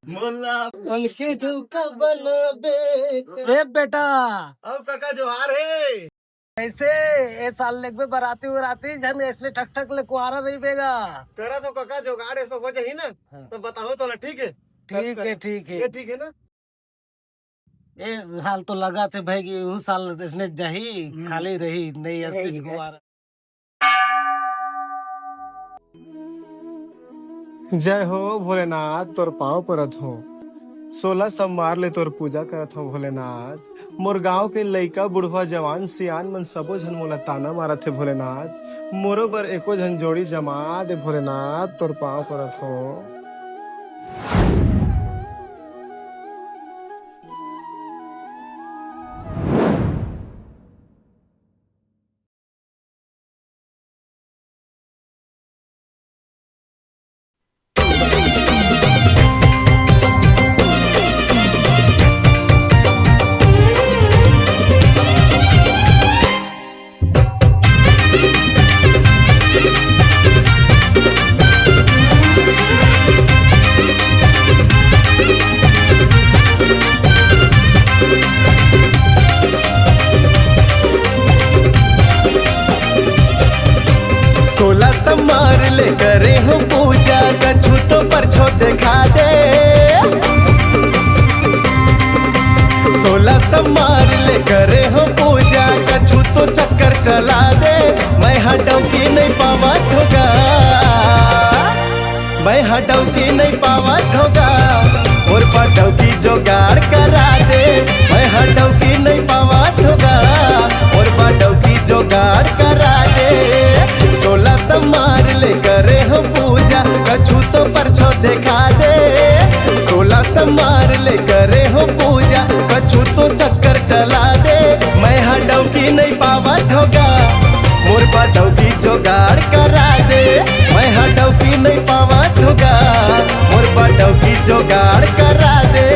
मोला उनके ढूका बनाबे। ए बेटा अब काका जोहार है। ऐसे ए साल लेग में बराती उराती जन इसलिए ठक ठक ले कुआरा नहीं बेगा। करा तो काका जोगाड़ ऐसा हो जाही ना तो बताओ तो ठीक है। ठीक है ठीक है ये ठीक है ना। ए साल तो लगा थे भाई कि उस साल इसने जही खाली रही नहीं अस्तिज कुआरा। जय हो भोलेनाथ तोर पाँव परत हो। 16 सोमवार ले तोर पूजा करत हो भोलेनाथ। मोर गांव के लइका बुढ़वा जवान सियान मन सबो झन मोला ताना मारत हे भोलेनाथ। मोरो बर एको झन जोड़ी जमा दे भोलेनाथ तोर पाँव परत हो। मार ले करे हो पूजा कछु तो परछो दिखा दे। 16 सोमवार ले करे हो पूजा कछु तो चक्कर चला दे। मैं हटौ की नहीं पावा होगा, मैं हटौ की नहीं पावा होगा। और पटौ की जोगाड़ करा दे। मैं हटौ की नहीं पावा होगा और पटौ की जोगाड़ करा दे। 16 सोमवार ले करे हो पूजा कछु तो परछो दिखा दे। 16 सोमवार ले करे हो पूजा कछु तो चक्कर चला दे। मैं हटौ की नहीं पावत होगा मोर पटौ की जोगाड़ करा दे। मैं हटौ की नहीं पावत होगा मोर पटौ की जोगाड़ करा दे।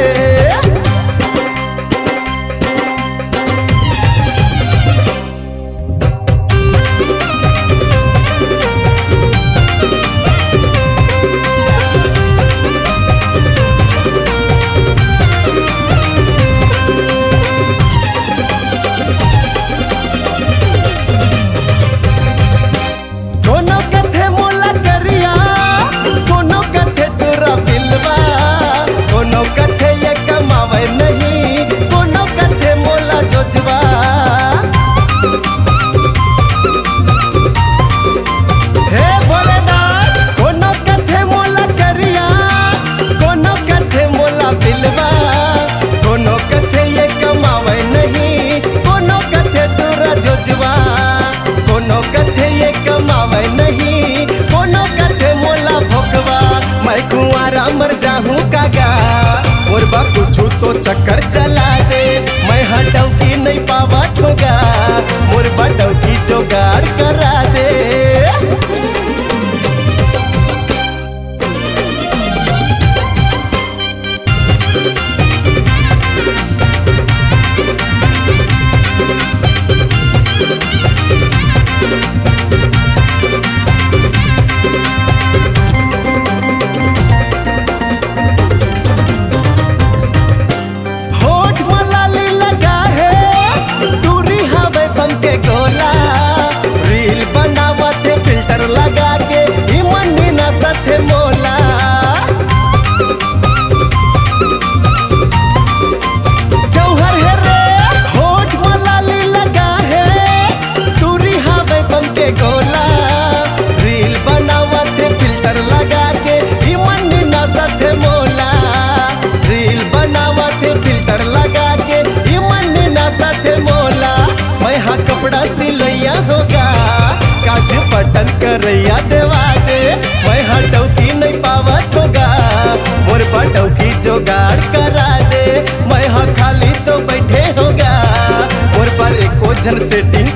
मर जाहूँ कागा और बा कुछ तो चक्कर चला दे। मैं हटौ की नहीं पावत होगा मोर बटौ की जोगाड़ करा दे। गोला रील बनावत फिल्टर लगा के इमनी ना सथे मोला। जौहर है रे होठ मलाली लगा है दूरी हवे बम के गोला। रील बनावत फिल्टर लगा के इमनी ना सथे मोला। रील बनावत फिल्टर लगा के इमनी ना सथे मोला। मैं हाँ कपड़ा सिलैया होगा काज बटन करैया देवा दे। मैं हटौ की नहीं पावत होगा मोर बटौ की जोगाड़ करा दे। मैं हाँ खाली तो बैठे होगा मोर पर एको जन सेटिंग